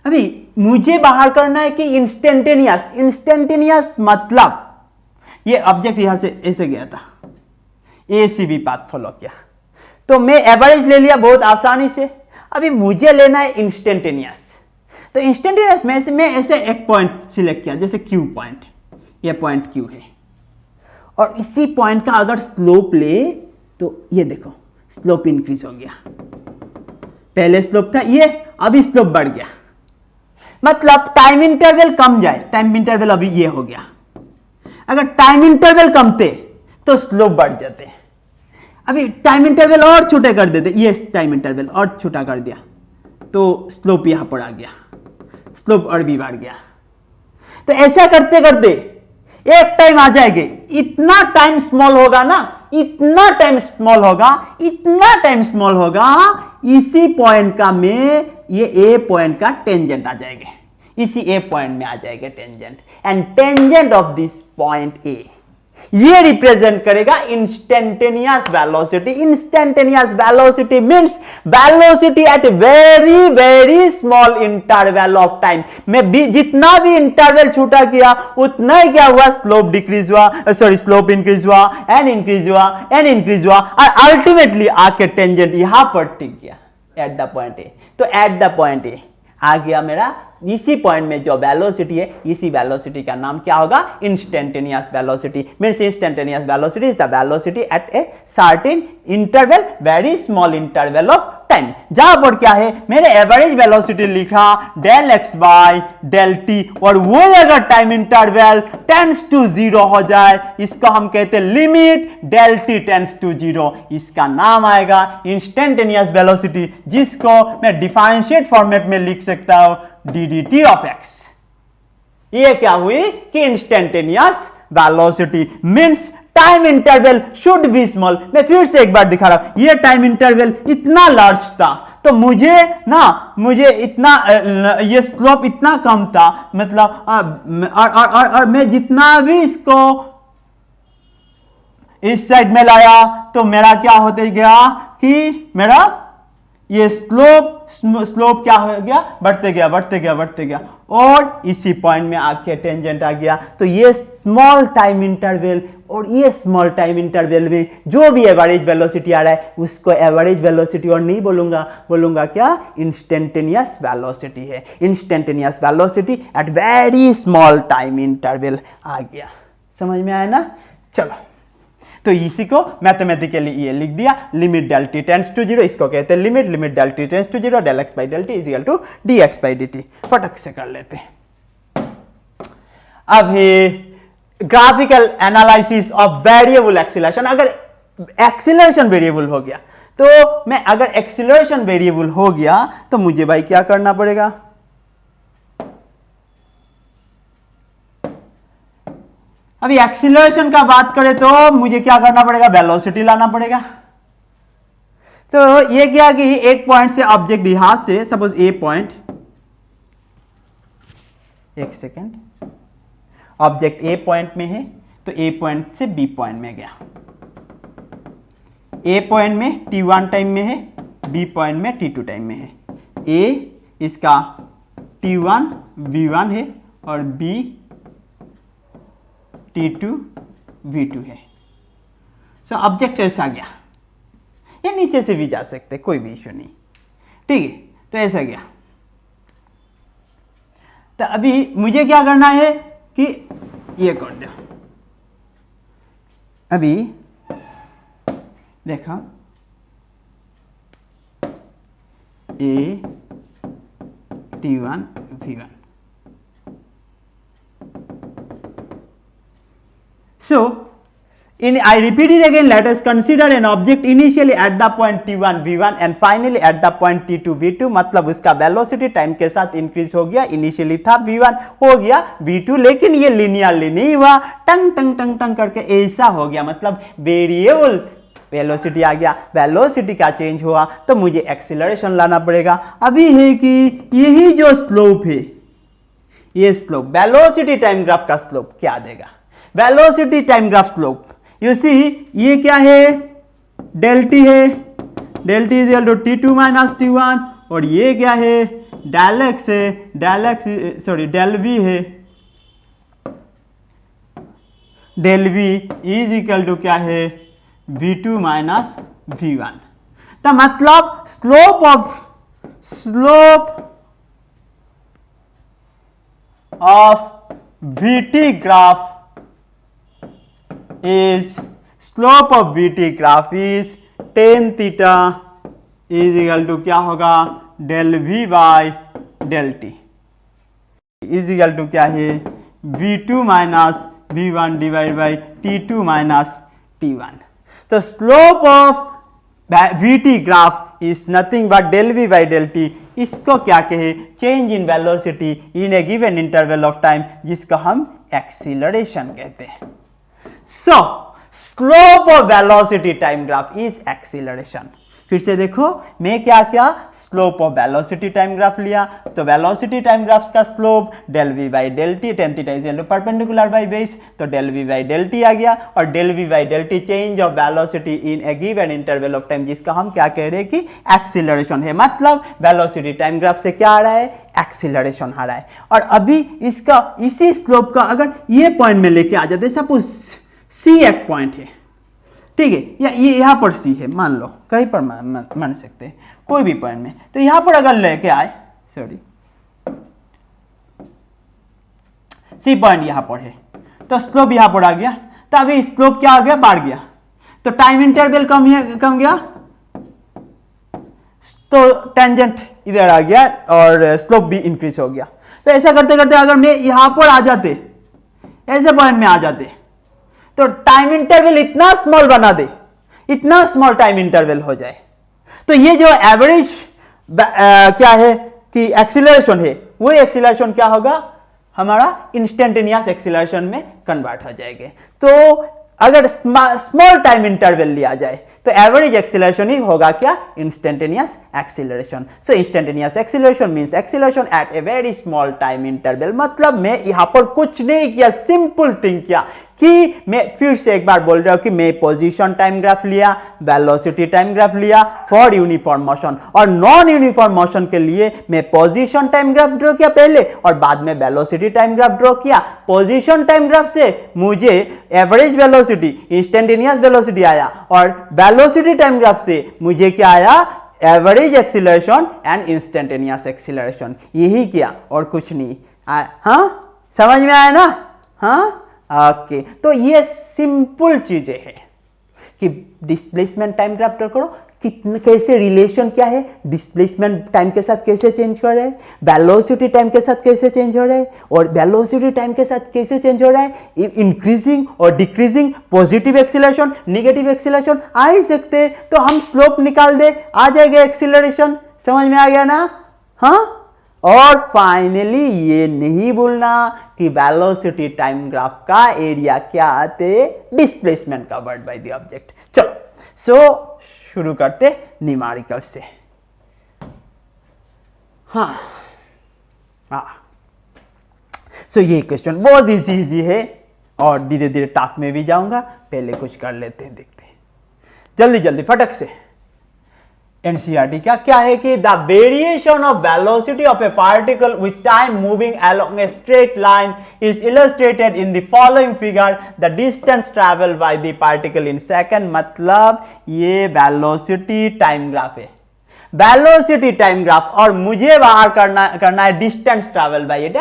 अभी मुझे बाहर करना है कि इंस्टेंटेनियस मतलब ये ऑब्जेक्ट यहां से ऐसे गया था, ए सी बी पाथ फॉलो किया, तो मैं एवरेज ले लिया बहुत आसानी से। अभी मुझे लेना है इंस्टेंटेनियस, तो इंस्टेंटेनियस में से मैं ऐसे एक पॉइंट सिलेक्ट किया, जैसे क्यू पॉइंट, ये पॉइंट क्यू है, और इसी पॉइंट का अगर स्लोप ले तो ये देखो स्लोप इंक्रीज हो गया, पहले स्लोप था ये, अभी स्लोप बढ़ गया। मतलब टाइम इंटरवल कम जाए, टाइम इंटरवल अभी ये हो गया, अगर टाइम इंटरवल कमते तो स्लोप बढ़ जाते। अभी टाइम इंटरवल और छोटे कर देते, ये टाइम इंटरवल और छोटा कर दिया तो स्लोप यहां पर आ गया, स्लोप और भी बढ़ गया। तो ऐसा करते करते एक टाइम आ जाएगी, इतना टाइम स्मॉल होगा ना, इतना टाइम स्मॉल होगा, इतना टाइम स्मॉल होगा, इसी पॉइंट का में ये ए पॉइंट का टेंजेंट आ जाएगा, इसी ए पॉइंट में आ जाएगा tangent, and tangent of this point A ये रिप्रेजेंट करेगा instantaneous velocity. Instantaneous velocity means velocity at very very small interval of time में भी, जितना भी इंटरवल छोटा किया उतना ही क्या हुआ, स्लोप डिक्रीज हुआ, सॉरी स्लोप इंक्रीज हुआ, एंड इंक्रीज हुआ, एंड इंक्रीज हुआ, और अल्टीमेटली आके टेंजेंट यहां पर टिक गया एट द पॉइंट ए। तो एट द पॉइंट ए आ गया मेरा, इसी पॉइंट में जो वेलोसिटी है, इसी वेलोसिटी का नाम क्या होगा, instantaneous velocity. Means instantaneous velocity is the velocity at a certain interval, very small interval of time. जहां पर क्या है, मैंने एवरेज वेलोसिटी लिखा del x by del t, और वो अगर time interval tends to zero हो जाए, इसको हम कहते हैं limit del t tends to zero, इसका नाम आएगा इंस्टेंटेनियस वेलोसिटी, जिसको मैं डिफरेंशिएट फॉर्मेट में लिख सकता हूं ddT ऑफ x। ये क्या हुई कि instantaneous velocity means time interval should be small. मैं फिर से एक बार दिखा रहा हूं, ये टाइम इंटरवल इतना लार्ज था तो मुझे इतना ये स्लोप इतना कम था, मतलब और मैं जितना भी इसको इस साइड में लाया तो मेरा क्या होते गया कि मेरा ये स्लोप क्या हो गया, बढ़ते गया बढ़ते गया बढ़ते गया, और इसी पॉइंट में आके टेंजेंट आ गया। तो ये स्मॉल टाइम इंटरवल, और ये स्मॉल टाइम इंटरवल में जो भी एवरेज वेलोसिटी आ रहा है उसको एवरेज वेलोसिटी और नहीं बोलूंगा क्या, इंस्टेंटेनियस वेलोसिटी है। Instantaneous velocity at very small time interval आ गया, समझ में आया ना। चलो, तो इसी को मैथमेटिकली ये लिख दिया, limit del t tends to zero, इसको कहते हैं limit del t tends to zero del x by del T is equal to d x by d t. फटक से कर लेते हैं। अभी graphical analysis of variable acceleration. अगर एक्सीलरेशन वेरिएबल हो गया तो मैं, अगर एक्सीलरेशन वेरिएबल हो गया तो मुझे भाई क्या करना पड़ेगा, अभी एक्सीलरेशन का बात करें तो मुझे क्या करना पड़ेगा, वेलोसिटी लाना पड़ेगा। तो ये क्या कि एक पॉइंट से ऑब्जेक्ट यहां से, सपोज ए पॉइंट, एक सेकेंड, ऑब्जेक्ट ए पॉइंट में है तो ए पॉइंट से बी पॉइंट में गया, ए पॉइंट में t1 टाइम में है, बी पॉइंट में t2 टाइम में है। ए इसका t1 v1 है और b t2 v2 है। सो ऑब्जेक्ट ऐसा गया, ये नीचे से भी जा सकते, कोई भी इश्यू नहीं, ठीक है। तो ऐसा गया, तो अभी मुझे क्या करना है कि ये कर दो। अभी देखा ए t1 v1, so I repeat it again, let us consider an object initially at the point t1 v1 and finally at the point t2 v2। मतलब उसका वेलोसिटी टाइम के साथ इंक्रीज हो गया, इनिशियली था v1 हो गया v2, लेकिन ये लिनियरली नहीं हुआ, टंग टंग टंग टंग करके ऐसा हो गया, मतलब वेरिएबल वेलोसिटी आ गया। वेलोसिटी का चेंज हुआ तो मुझे एक्सीलरेशन लाना पड़ेगा। अभी है कि यही जो स्लोप है, ये स्लोप वेलोसिटी टाइम ग्राफ का स्लोप क्या देगा, velocity time graph slope, you see ये क्या है, डेल टी है, del T is equal to t2 minus t1, और ये क्या है, डेल एक्स है, del X sorry del V है, del V is equal to क्या है, v2 माइनस v1। तो मतलब slope of vt graph is slope of vt graph is tan theta is equal to क्या होगा, del v by del t। Is equal to क्या है v2 minus v1 divide by t2 minus t1। तो slope of vt graph is nothing but del v by del t। इसको क्या कहे change in velocity in a given interval of time, जिसको हम acceleration कहते हैं। So slope of velocity time graph is acceleration. फिर से देखो मैं क्या क्या slope of velocity time graph लिया, तो वेलोसिटी टाइम ग्राफ का slope del we by del t, tan theta is perpendicular by base, तो del we by del T आ गया, और del we by del T change of velocity in a given interval of time, जिसका हम क्या कह रहे हैं कि एक्सीलरेशन है। मतलब वेलोसिटी टाइम ग्राफ से क्या आ रहा है एक्सीलरेशन आ रहा है। और अभी इसका इसी स्लोप का अगर ये पॉइंट में लेके आ जाते, सपोज सी एक पॉइंट है, ठीक है, या ये यहाँ पर सी है, मान लो कहीं पर मान सकते हैं कोई भी पॉइंट में, तो यहाँ पर अगर लेके आए, सॉरी सी पॉइंट यहाँ पर है, तो स्लोप यहाँ पर आ गया, तो अभी स्लोप क्या आ गया बढ़ गया, तो टाइम इंटरवल कम गया, तो टेंजेंट इधर आ गया और स्लोप भी इंक्रीज हो गया। तो ऐसा करते करते अगर मैं यहां पर आ जाते, ऐसे पॉइंट में आ जाते, तो टाइम इंटरवल इतना स्मॉल बना दे, इतना स्मॉल टाइम इंटरवल हो जाए, तो ये जो एवरेज क्या है कि एक्सीलरेशन है, वो एक्सीलरेशन क्या होगा हमारा इंस्टेंटेनियस एक्सीलरेशन में कन्वर्ट हो जाएगा। तो अगर स्मॉल टाइम इंटरवल लिया जाए तो एवरेज एक्सीलरेशन ही होगा क्या instantaneous acceleration. So instantaneous acceleration means acceleration at a very small time interval. मतलब मैं यहां पर कुछ नहीं किया, सिंपल थिंग किया कि मैं फिर से एक बार बोल रहा हूं कि मैं पोजीशन टाइम ग्राफ लिया, वेलोसिटी टाइम ग्राफ लिया फॉर यूनिफॉर्म मोशन, और नॉन यूनिफॉर्म मोशन के लिए मैं पोजीशन टाइम ग्राफ ड्रॉ किया पहले और बाद में वेलोसिटी टाइम ग्राफ ड्रॉ किया। पोजीशन टाइम ग्राफ से मुझे एवरेज वेलोसिटी इंस्टेंटेनियस वेलोसिटी आया, और वेलोसिटी टाइम ग्राफ से मुझे क्या आया average acceleration and instantaneous acceleration. यही किया और कुछ नहीं। हाँ समझ में आया ना? हाँ ओके। तो ये सिंपल चीजें हैं कि डिस्प्लेसमेंट टाइम ग्राफ ड्रॉ करो, कितने कैसे रिलेशन क्या है, डिस्प्लेसमेंट टाइम के साथ कैसे चेंज कर रहे हैं, वेलोसिटी टाइम के साथ कैसे चेंज हो रहा है, और वेलोसिटी टाइम के साथ कैसे चेंज हो रहा है, इंक्रीजिंग और decreasing, positive acceleration negative acceleration आ ही सकते हैं। तो हम स्लोप निकाल दे, आ जाएगा एक्सीलरेशन। समझ में आ गया ना? हाँ। और फाइनली ये नहीं भूलना कि वेलोसिटी टाइम ग्राफ का एरिया क्या आते, displacement covered by the object. चलो सो शुरू करते न्यूमेरिकल से। हाँ सो ये क्वेश्चन बहुत इजी है और धीरे धीरे टफ में भी जाऊंगा। पहले कुछ कर लेते हैं, देखते हैं जल्दी जल्दी फटक से। एनसीईआरटी क्या है कि the variation of velocity of A particle with time moving along a straight line is illustrated in the following figure, the distance travel by the particle in second. मतलब ये वेलोसिटी टाइम ग्राफ है, velocity time graph, और मुझे बाहर करना है distance travel by it.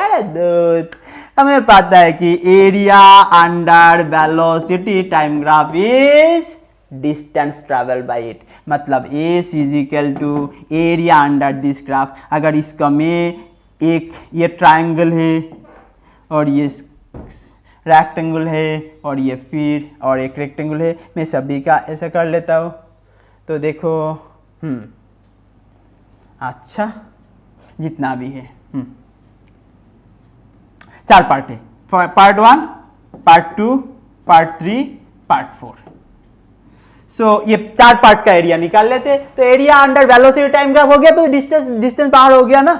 हमें पता है कि area under velocity time graph is distance travel by it. मतलब S is equal to area under this graph. अगर इसका में एक ये ट्रायंगल है और ये रेक्टेंगल है और ये फिर और एक रेक्टेंगल है, मैं सभी का ऐसा कर लेता हूँ। तो देखो अच्छा जितना भी है चार पार्ट है, पार्ट 1, पार्ट 2, पार्ट 3, पार्ट 4। सो ये चार पार्ट का एरिया निकाल लेते। तो area under velocity time graph हो गया, तो डिस्टेंस बाहर हो गया ना।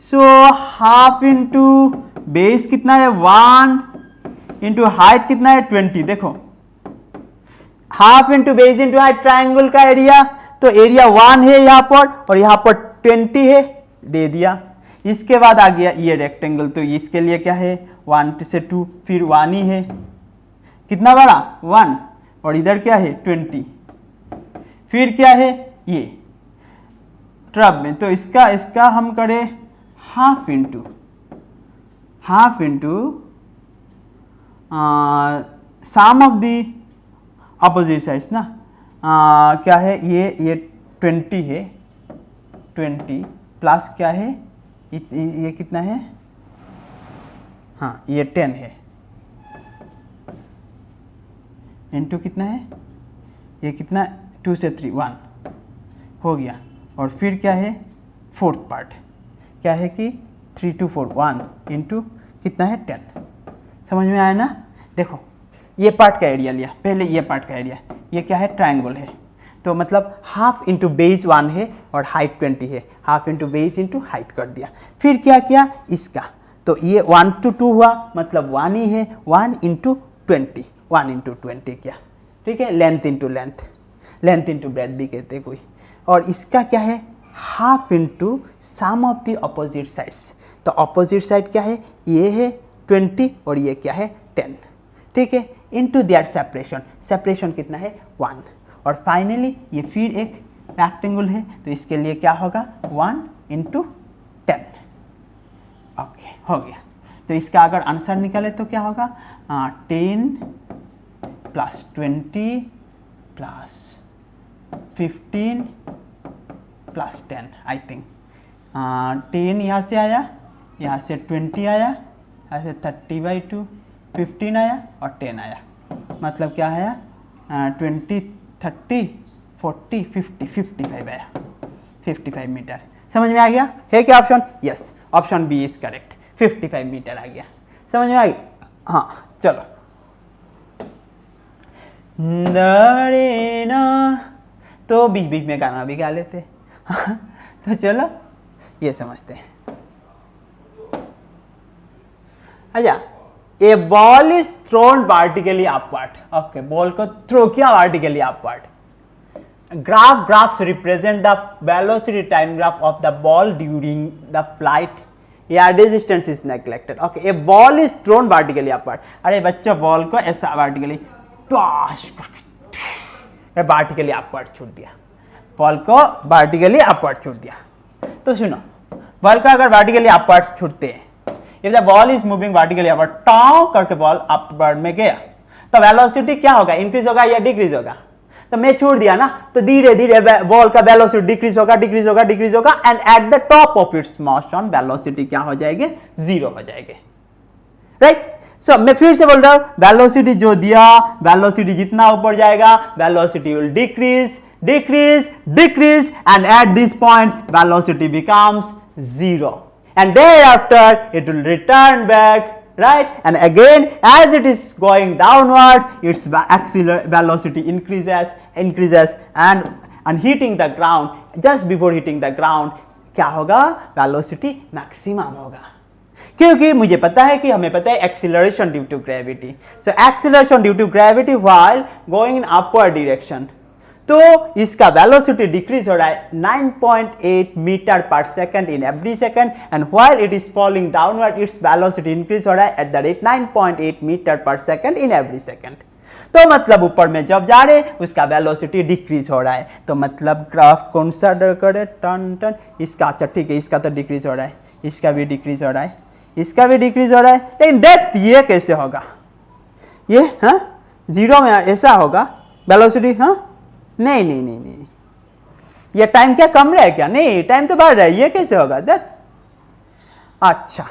सो हाफ इंटू बेस कितना है 1 इंटू हाइट कितना है 20। देखो half into base into height triangle का एरिया, तो एरिया 1 है यहाँ पर और यहाँ पर 20 है, दे दिया। इसके बाद आ गया ये रेक्टेंगल, तो इसके लिए क्या है 1 से 2 फिर 1 ही है, कितना बड़ा 1, और इधर क्या है 20, फिर क्या है ये ट्रब में, तो इसका हम करें half into sum of the opposite sides ना। क्या है ये 20 है, 20 प्लस क्या है ये कितना है हाँ ये 10 है, इंटू कितना है, ये कितना, 2 से 3 1 हो गया। और फिर क्या है, फोर्थ पार्ट क्या है कि 3 2 4 1 इंटू कितना है 10। समझ में आया ना। देखो ये पार्ट का एरिया लिया, पहले ये पार्ट का एरिया, ये क्या है, ट्रायंगल है, तो मतलब हाफ इंटू बेस 1 है और हाइट 20 है, half into base into height कर दिया। फिर क्या किया इसका, तो ये 1 to 2 हुआ, मतलब 1 ही है, 1 इंटू 20, 1 इंटू 20 किया, ठीक है। Length into length, length into breadth भी कहते हैं कोई। और इसका क्या है, half into sum of the opposite sides, तो अपोजिट साइड क्या है, ये है 20 और ये क्या है 10, ठीक है, इंटू देयर सेपरेशन, सेपरेशन कितना है 1। और फाइनली ये फिर एक रेक्टेंगल है, तो इसके लिए क्या होगा 1 इंटू 10। ओके हो गया। तो इसका अगर आंसर निकाले तो क्या होगा, 10 plus 20 plus 15 plus 10, I think 10 यहाँ से आया, यहाँ से 20 आया, यहाँ से 30/2, 15 आया और 10 आया, मतलब क्या आया 20 30 40 50 55 आया, 55 मीटर। समझ में आ गया है क्या option, yes option B is correct, 55 metre आ गया। समझ में आ गया, हाँ चलो। ना तो बीच बीच में गाना भी गा लेते तो चलो ये समझते हैं। अच्छा, a ball is thrown vertically upward, okay, ball को थ्रो किया vertically upward. Graphs represent the velocity time graph of the ball during the flight. Air resistance is neglected. Okay, a ball is thrown vertically upward. अरे बच्चों ball को ऐसा vertically vertically upward छूट दिया, ball को vertically upward छूट दिया। तो सुनो, बॉल को अगर वर्टिकली अपवर्ड छूटते हैं, if the ball is moving vertically upward, tau करके बॉल अपवर्ड में गया, तो वेलोसिटी क्या होगा, इंक्रीज होगा या डिक्रीज होगा। तो मैं छोड़ दिया ना, तो धीरे धीरे बॉल का वेलोसिटी डिक्रीज होगा, डिक्रीज होगा, डिक्रीज होगा, and at the top of its motion velocity क्या हो जाएगी, 0 हो जाएगी, राइट। सो मैं फिर से बोल रहा हूं, वेलोसिटी जो दिया, वेलोसिटी जितना ऊपर जाएगा velocity will decrease decrease decrease, and at this point velocity becomes 0, and thereafter it will return back, right, and again as it is going downward its velocity increases and hitting the ground, just before hitting the ground क्या होगा, velocity maximum होगा। क्योंकि मुझे पता है कि हमें पता है acceleration due to gravity, so acceleration due to gravity while going in upward direction, तो इसका वेलोसिटी डिक्रीज हो रहा है 9.8 मीटर पर second in every second, and while it is falling downward its velocity increase हो रहा है एट द रेट 9.8 मीटर पर सेकंड इन एवरी सेकंड। तो मतलब ऊपर में जब जा रहे उसका वेलोसिटी डिक्रीज हो रहा है, तो मतलब ग्राफ कंसीडर करे टन टन, इसका अच्छा ठीक है, इसका तो डिक्रीज हो रहा है, इसका भी डिक्रीज हो रहा है, इसका भी डिक्रीज हो रहा है, लेकिन डेथ ये कैसे होगा, ये हाँ 0 में ऐसा होगा वेलोसिटी, हाँ नहीं नहीं नहीं नहीं, ये टाइम क्या कम रहा है क्या, नहीं टाइम तो बढ़ रहा है, ये कैसे होगा दैट। अच्छा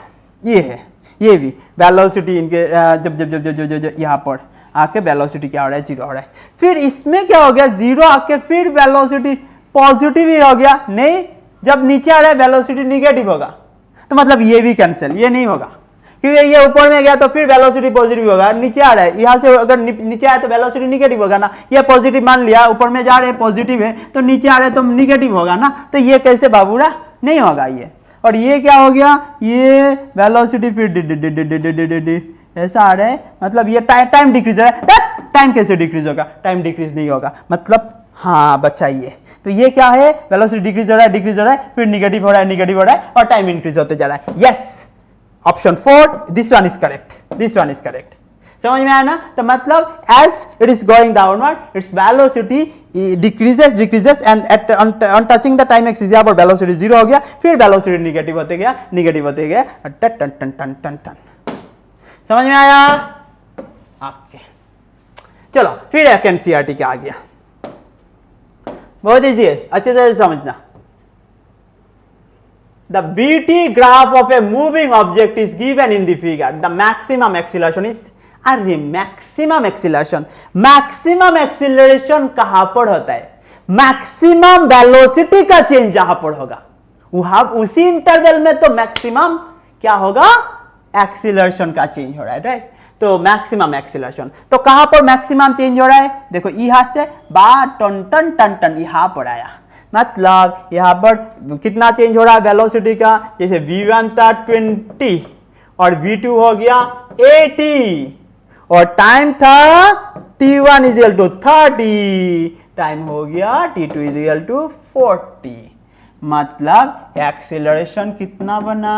ये है, ये भी वेलोसिटी इनके जब जब जब जब जब यहाँ पर आके वेलोसिटी क्या हो रहा है, 0 हो रहा है। फिर इसमें क्या हो गया, 0 आके फिर वेलोसिटी पॉजिटिव ही हो गया, नहीं जब नीचे आ रहा है वेलोसिटी निगेटिव होगा, तो मतलब ये भी कैंसिल, ये नहीं होगा क्योंकि ये ऊपर में गया तो फिर वेलोसिटी पॉजिटिव होगा, नीचे आ रहा है यहाँ से अगर नीचे आया तो वेलोसिटी निगेटिव होगा ना, ये पॉजिटिव मान लिया, ऊपर में जा रहे हैं पॉजिटिव है तो नीचे आ रहे हैं तो निगेटिव होगा ना, तो ये कैसे बाबूरा नहीं होगा ये। और ये क्या हो गया, ये वेलोसिटी फिर ऐसा आ रहा है, मतलब ये टाइम डिक्रीज हो रहा है, टाइम कैसे डिक्रीज होगा, टाइम डिक्रीज नहीं होगा, मतलब हाँ बचाइए। तो ये क्या है, वेलोसिटी डिक्रीज हो रहा है, डिक्रीज हो रहा है, फिर निगेटिव हो रहा है, निगेटिव हो रहा है, और टाइम इंक्रीज होते जा रहा है। Yes option 4 this one is correct, this one is correct. समझ में आया ना, तो मतलब as it is going downward its velocity decreases and at on touching the time axis, यहाँ पर वेलोसिटी 0 हो गया, फिर वेलोसिटी निगेटिव होते गया, निगेटिव होते गया, टन टन टन टन टन टन। समझ में आया, ओके चलो फिर एक एनसीईआरटी क्या आ गया, बहुत इजी है, अच्छे से समझना। The BT graph of a moving object is given in the figure. The maximum acceleration is अरे मैक्सिमम एक्सीलरेशन, मैक्सिमम एक्सीलरेशन कहां पर होता है? मैक्सिमम वेलोसिटी का चेंज जहां पर होगा वहां उसी इंटरवल में तो मैक्सिमम क्या होगा? एक्सीलरेशन का चेंज हो रहा है, राइट? तो मैक्सिमम एक्सीलरेशन, तो कहां पर मैक्सिमम चेंज हो रहा है? देखो यहां से बार टन टन टन टन यहां पर आया, मतलब यहां पर कितना चेंज हो रहा है वेलोसिटी का? जैसे v1 था 20 और v2 हो गया 80 और टाइम था t1 is equal to 30, time हो गया t2 इज इक्वल टू 40, मतलब एक्सीलरेशन कितना बना?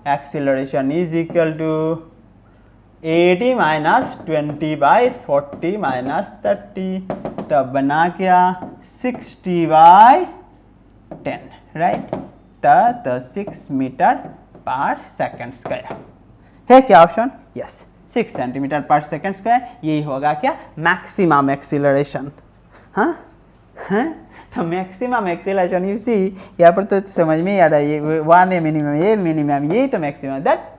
Acceleration is equal to 80 minus 20 by 40 minus 30, तब बना क्या? 60 बाई 10, राइट? तो 6 मीटर पर सेकेंड स्क्वायर है क्या ऑप्शन? यस, 6 सेंटीमीटर पर सेकेंड स्क्वायर, यही होगा क्या? Maximum acceleration. हाँ हाँ, तो मैक्सिमम एक्सीलरेशन यू सी यहाँ पर तो समझ में ही आ रहा है, ये 1 है मिनिमम, ये मिनिमम, यही तो मैक्सिमम। दैट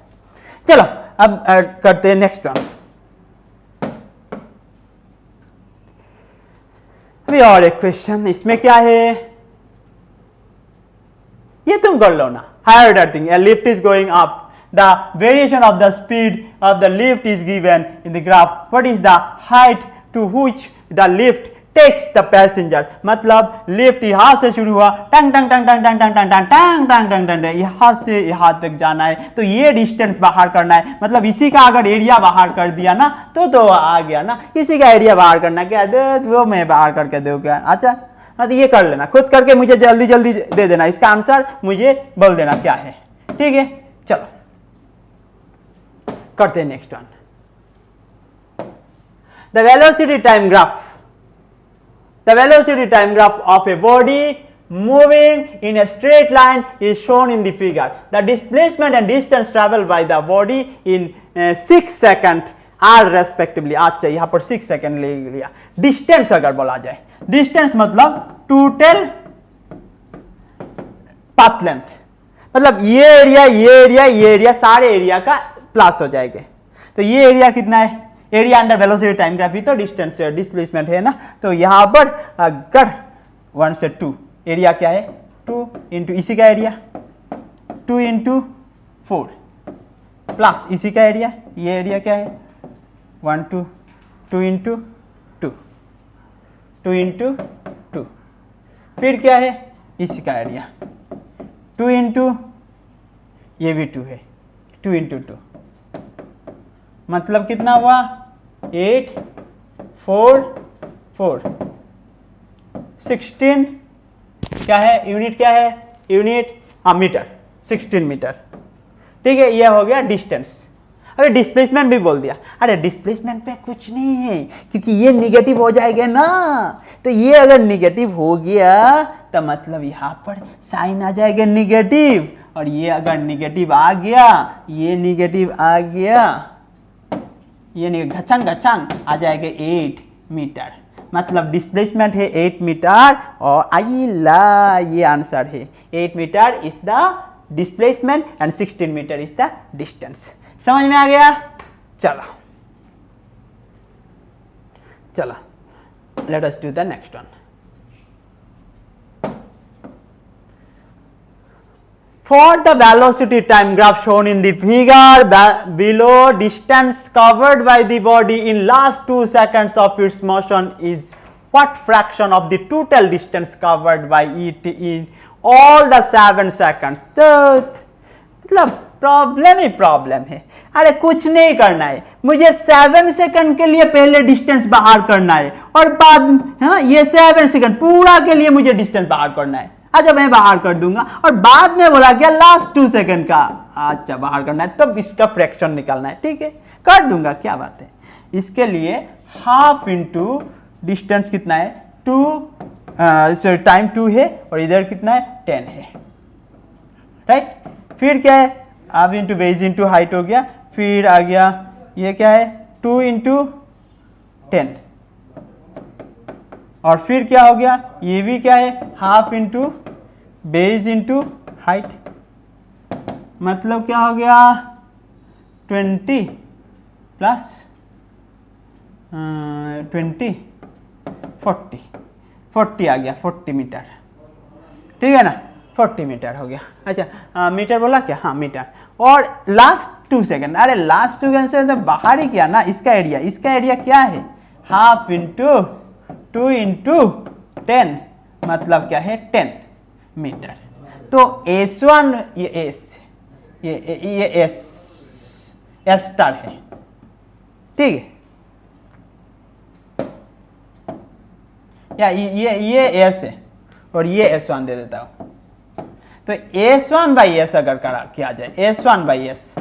चलो अब करते हैं नेक्स्ट वन। अभी और एक क्वेश्चन, इसमें क्या है ये तुम कर लो ना। Higher order thing, a lift is going up, the variation of the speed of the lift is given in the graph, what is the height to which the lift takes the passenger? मतलब lift यहां से शुरू हुआ, टंग टंग टंग टंग टंग टंग टंग टंग टंग टंग टंग टंग, यहां से यहां तक जाना है, तो ये डिस्टेंस बाहर करना है। मतलब इसी का अगर एरिया बाहर कर दिया ना तो आ गया ना, इसी का एरिया बाहर करना, क्या दे वो मैं बाहर करके दूं क्या? अच्छा हाँ, तो ये कर लेना, खुद करके मुझे जल्दी जल्दी दे देना, इसका आंसर मुझे बोल देना क्या है, ठीक है? चलो करते हैं next one. The velocity time graph, the velocity time graph of a body moving in a straight line is shown in the figure. The displacement and distance traveled by the body in 6 seconds are respectively. अच्छा यहाँ पर 6 second ले लिया। Distance अगर बोला जाए, distance मतलब total path length, मतलब ये एरिया ये एरिया ये एरिया सारे एरिया का प्लस हो जाएगा। तो ये एरिया कितना है? Area under velocity time graph ही तो डिस्टेंस डिस्प्लेसमेंट है ना। तो यहां पर अगर 1 से 2 एरिया क्या है? 2 इंटू इसी का एरिया 2 इंटू 4 प्लस इसी का एरिया, ये एरिया क्या है? 1 2 2 इंटू 2 2 इंटू 2, फिर क्या है? इसी का एरिया 2 इंटू ये भी 2 है, 2 इंटू 2, मतलब कितना हुआ? 8 4 4 16, क्या है यूनिट? क्या है यूनिट? मीटर, 16 मीटर, ठीक है? यह हो गया डिस्टेंस। अरे डिस्प्लेसमेंट भी बोल दिया, अरे डिस्प्लेसमेंट पे कुछ नहीं है क्योंकि ये निगेटिव हो जाएगा ना, तो ये अगर निगेटिव हो गया तो मतलब यहाँ पर साइन आ जाएगा निगेटिव, और ये अगर निगेटिव आ गया, ये निगेटिव आ गया, ये नहीं घचंग घचंग आ जाएगा 8 मीटर, मतलब डिस्प्लेसमेंट है 8 मीटर और ये आंसर है 8 metre is the displacement and 16 metre is the distance. समझ में आ गया? चलो चलो let us do the next one. For the velocity time graph shown in the figure below, distance covered by the body in last 2 seconds of its motion is what fraction of the total distance covered by it in all the 7 seconds? तो मतलब problem ही problem है। अरे कुछ नहीं करना है, मुझे 7 second के लिए पहले डिस्टेंस बाहर करना है और बाद हाँ ये 7 सेकंड पूरा के लिए मुझे डिस्टेंस बाहर करना है। अच्छा मैं बाहर कर दूंगा और बाद में बोला क्या लास्ट 2 सेकंड का अच्छा बाहर करना है, तब इसका फ्रैक्शन निकालना है, ठीक है? कर दूंगा, क्या बात है। इसके लिए हाफ इंटू डिस्टेंस कितना है? 2 टाइम 2 है और इधर कितना है? 10 है, राइट? फिर क्या है? Half into base into height हो गया, फिर आ गया ये क्या है? 2 इंटू 10, और फिर क्या हो गया? ये भी क्या है? Half into base into height, मतलब क्या हो गया 20 प्लस 20 40 आ गया 40 मीटर, ठीक है ना, 40 मीटर हो गया। अच्छा मीटर बोला क्या, हाँ मीटर। और लास्ट 2 सेकेंड, अरे लास्ट 2 सेकेंड से तो बाहर ही किया ना, इसका एरिया क्या है, हाफ इंटू 2 इंटू 10, मतलब क्या है 10 मीटर। तो S1 ये एस स्टार है, ठीक है, या ये एस है और ये S1 दे देता हूं। तो S1 बाई एस अगर किया जाए, S1 by S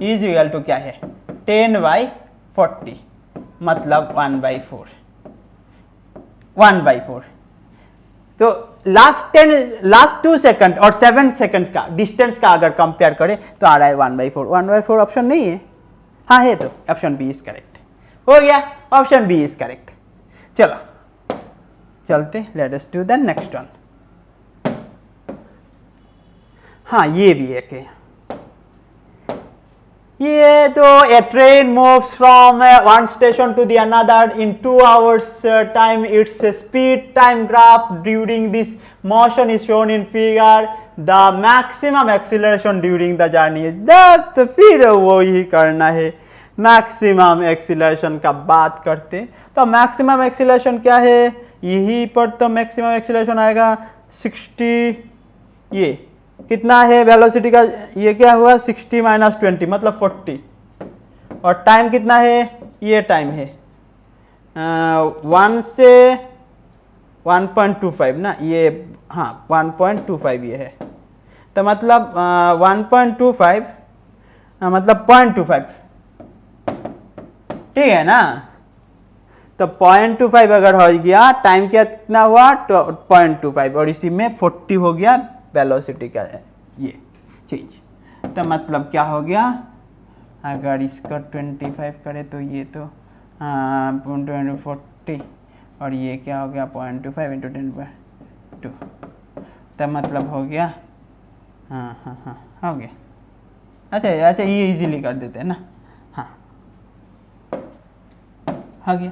is equal to क्या है 10/40, मतलब 1/4। तो लास्ट 2 सेकंड और 7 सेकंड का डिस्टेंस का अगर कंपेयर करें तो आ रहा है 1/4 ऑप्शन नहीं है, हाँ है, तो ऑप्शन बी इज करेक्ट हो गया, ऑप्शन बी इज करेक्ट। चलो चलते, late us do the next one. हाँ ये भी एक है, ये तो a train moves from one station to the another in 2 hours time. Its speed time graph during this motion is shown in figure. The maximum acceleration during the journey is that. तो फिर वो ही करना है, maximum acceleration का बात करते, तो maximum acceleration क्या है, यही पर तो मैक्सिमम एक्सीलरेशन आएगा 60, ये कितना है वेलोसिटी का, ये क्या हुआ 60 माइनस 20 मतलब 40, और टाइम कितना है, ये टाइम है 1 से 1.25 ना, ये हाँ 1.25 ये है, तो मतलब 1.25 मतलब 0.25, ठीक है ना। तो 0.25 अगर हो गया, टाइम कितना हुआ 0.25, और इसी में 40 हो गया वेलोसिटी का ये चेंज। तो मतलब क्या हो गया, अगर इसका 25 करे तो ये तो 40, और ये क्या हो गया 0.25 इंटू 10/2, तो मतलब हो गया, हाँ हो गया। अच्छा ये इजीली कर देते हैं ना, हाँ हो गया।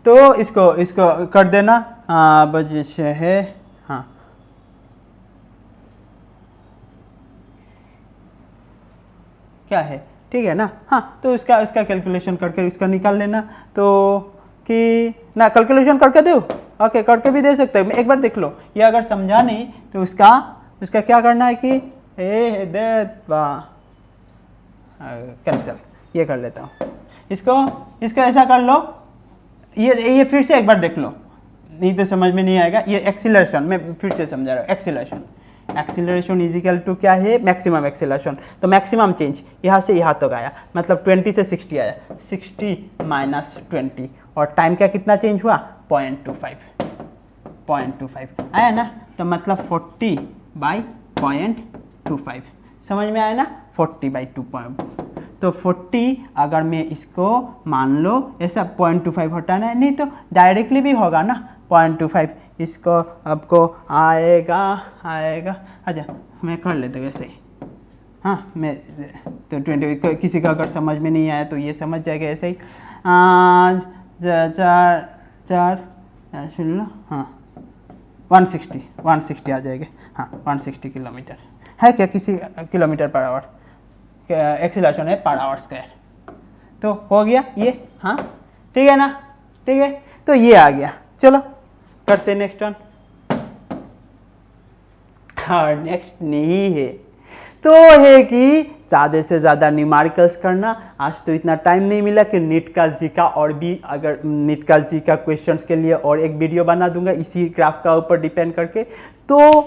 तो इसको कर देना, बजिश है, हाँ क्या है, ठीक है ना, हाँ तो इसका कैलकुलेशन करके इसका निकाल लेना, तो कि ना कैलकुलेशन करके दो, ओके करके भी दे सकते हैं, एक बार देख लो, ये अगर समझा नहीं तो उसका क्या करना है कि कैंसिल, ये कर लेता हूँ, इसको ऐसा कर लो, ये फिर से एक बार देख लो, नहीं तो समझ में नहीं आएगा। ये एक्सीलरेशन मैं फिर से समझा रहा हूँ, एक्सीलरेशन इज इक्वल टू क्या है, मैक्सिमम एक्सीलरेशन, तो मैक्सिमम चेंज यहाँ से यहाँ तक आया, मतलब 20 से 60 आया, 60 माइनस 20, और टाइम का कितना चेंज हुआ 0.25 आया ना, तो मतलब 40/0.25, समझ में आया ना, 40/2, तो 40 अगर मैं इसको मान लो ऐसा 0.25 हटाना है, नहीं तो डायरेक्टली भी होगा ना 0.25, इसको आपको आएगा, अच्छा मैं कर लेता हूँ ऐसे ही, हाँ मैं तो 20, किसी का अगर समझ में नहीं आया तो ये समझ जाएगा ऐसे ही, 4 सुन लो, हाँ 160 आ जाएगा, हाँ 160 किलोमीटर है क्या, किसी किलोमीटर पर आवर एक्सीलरेशन है पर आवर स्क्वायर, तो हो गया ये, हाँ ठीक है ना, ठीक है, तो ये आ गया। चलो करते नेक्स्ट वन, और नेक्स्ट नहीं है तो है कि ज़्यादा से ज़्यादा न्यूमेरिकल्स करना। आज तो इतना टाइम नहीं मिला कि नीट का जी का, और भी अगर नीट का जी का क्वेश्चंस के लिए और एक वीडियो बना दूंगा इसी ग्राफ का ऊपर डिपेंड करके, तो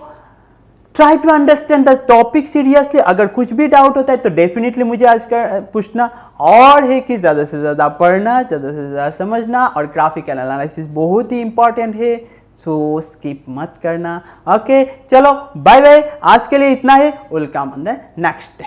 try to understand the topic seriously. अगर कुछ भी डाउट होता है तो डेफिनेटली मुझे आज का पूछना, और है कि ज़्यादा से ज़्यादा पढ़ना, ज़्यादा से ज़्यादा समझना, और ग्राफिकल एनालिसिस बहुत ही इंपॉर्टेंट है, सो स्किप मत करना। ओके चलो बाय बाय, आज के लिए इतना ही, will come on the next day.